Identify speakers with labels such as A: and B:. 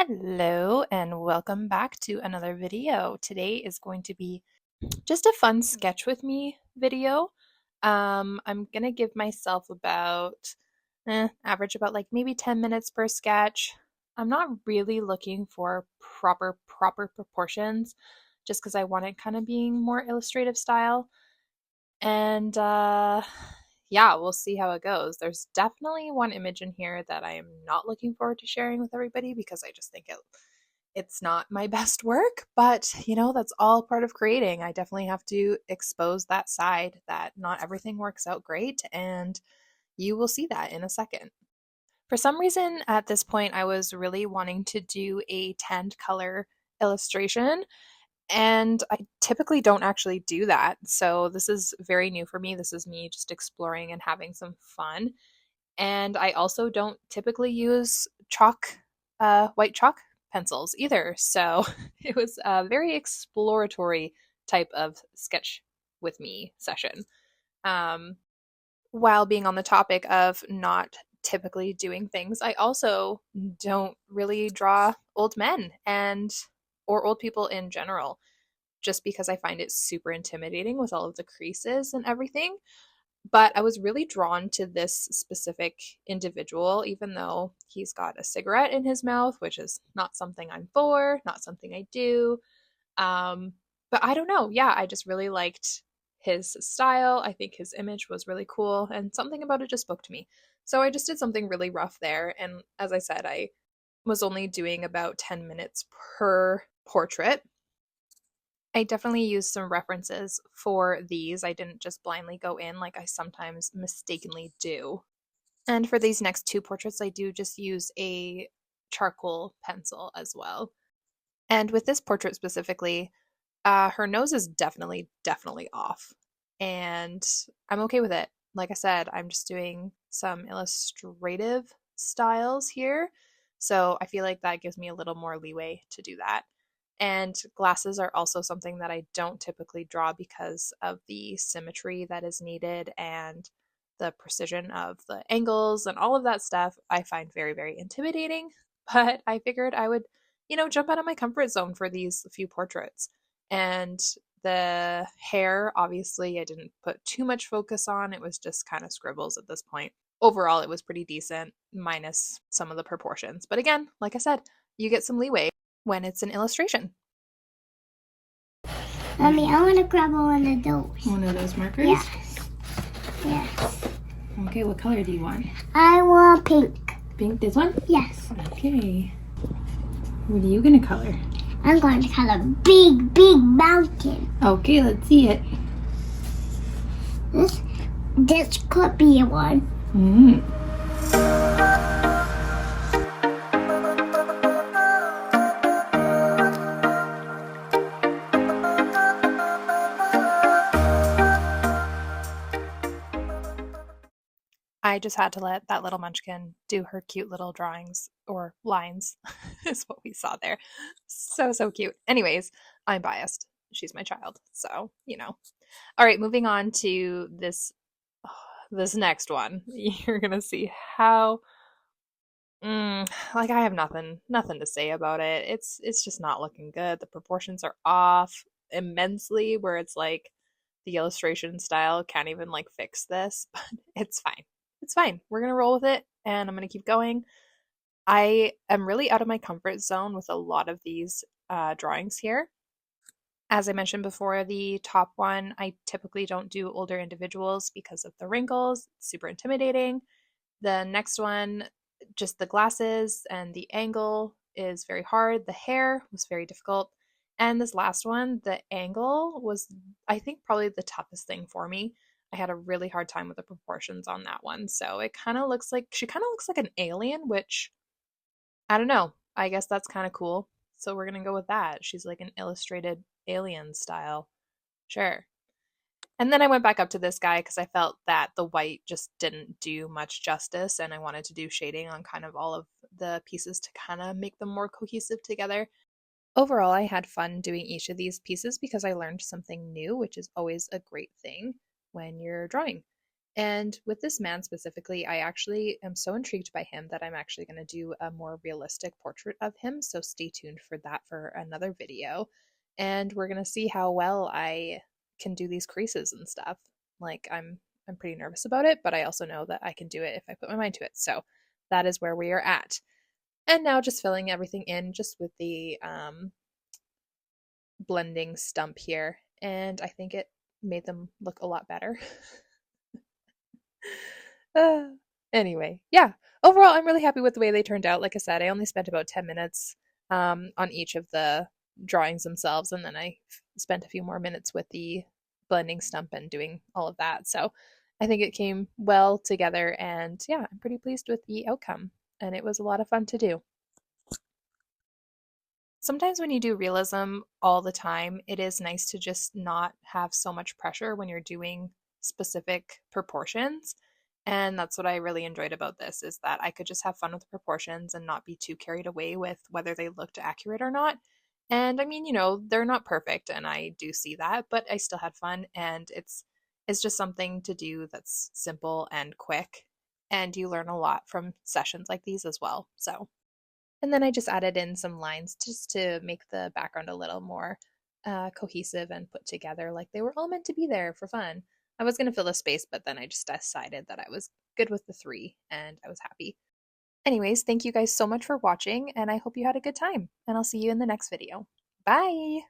A: Hello and welcome back to another video. Today is going to be just a fun sketch with me video. I'm gonna give myself about average about like maybe 10 minutes per sketch. I'm not really looking for proper proportions just because I want it kind of being more illustrative style. And yeah, we'll see how it goes. There's definitely one image in here that I am not looking forward to sharing with everybody because I just think it's not my best work, but that's all part of creating. I definitely have to expose that side that not everything works out great, and you will see that in a second. For some reason, at this point, I was really wanting to do a tanned color illustration, and I typically don't actually do that. So this is very new for me. This is me just exploring and having some fun. And I also don't typically use white chalk pencils either. So it was a very exploratory type of sketch with me session. Um, while being on the topic of not typically doing things, I also don't really draw old men and or old people in general, just because I find it super intimidating with all of the creases and everything. But I was really drawn to this specific individual, even though he's got a cigarette in his mouth, which is not something I'm for, not something I do. Um, but I don't know. Yeah, I just really liked his style. I think his image was really cool, and something about it just spoke to me. So I just did something really rough there. And as I said, I was only doing about 10 minutes per portrait. I definitely used some references for these. I didn't just blindly go in like I sometimes mistakenly do. And for these next two portraits, I do just use a charcoal pencil as well. And with this portrait specifically, her nose is definitely off. And I'm okay with it. Like I said, I'm just doing some illustrative styles here. So I feel like that gives me a little more leeway to do that. And glasses are also something that I don't typically draw because of the symmetry that is needed and the precision of the angles and all of that stuff I find very intimidating. But I figured I would, jump out of my comfort zone for these few portraits. And the hair, obviously, I didn't put too much focus on. It was just kind of scribbles at this point. Overall, it was pretty decent, minus some of the proportions. But again, like I said, you get some leeway when it's an illustration.
B: Mommy, I want to grab one of those.
A: One of those markers?
B: Yes. Yes.
A: Okay, what color do you want?
B: I want pink.
A: Pink, this one?
B: Yes.
A: Okay. What are you going to color?
B: I'm going to color big mountain.
A: Okay, let's see it.
B: This could be one.
A: I just had to let that little munchkin do her cute little drawings or lines, is what we saw there. So cute. Anyways, I'm biased. She's my child, so. All right, moving on to this next one. You're gonna see how like I have nothing to say about it. It's just not looking good. The proportions are off immensely, where it's like the illustration style can't even like fix this, but it's fine. It's fine. We're gonna roll with it, and I'm gonna keep going. I am really out of my comfort zone with a lot of these drawings here. As I mentioned before, the top one, I typically don't do older individuals because of the wrinkles. It's super intimidating. The next one, just the glasses and the angle is very hard. The hair was very difficult. And this last one, the angle was, I think, probably the toughest thing for me. I had a really hard time with the proportions on that one. So it kind of looks like, she kind of looks like an alien, which I don't know. I guess that's kind of cool. So we're going to go with that. She's like an illustrated alien style. Sure. And then I went back up to this guy because I felt that the white just didn't do much justice, and I wanted to do shading on kind of all of the pieces to kind of make them more cohesive together. Overall, I had fun doing each of these pieces because I learned something new, which is always a great thing when you're drawing. And with this man specifically, I actually am so intrigued by him that I'm actually going to do a more realistic portrait of him. So stay tuned for that for another video. And we're going to see how well I can do these creases and stuff. Like I'm pretty nervous about it, but I also know that I can do it if I put my mind to it. So that is where we are at. And now just filling everything in just with the blending stump here. And I think it made them look a lot better. Uh, anyway, yeah. Overall, I'm really happy with the way they turned out. Like I said, I only spent about 10 minutes on each of the drawings themselves, and then I spent a few more minutes with the blending stump and doing all of that. So I think it came well together, and yeah, I'm pretty pleased with the outcome. And it was a lot of fun to do. Sometimes when you do realism all the time, it is nice to just not have so much pressure when you're doing specific proportions. And that's what I really enjoyed about this is that I could just have fun with the proportions and not be too carried away with whether they looked accurate or not. And I mean, they're not perfect and I do see that, but I still had fun and it's just something to do that's simple and quick and you learn a lot from sessions like these as well. So and then I just added in some lines just to make the background a little more cohesive and put together, like they were all meant to be there for fun. I was going to fill the space, but then I just decided that I was good with the three and I was happy. Anyways, thank you guys so much for watching, and I hope you had a good time, and I'll see you in the next video. Bye!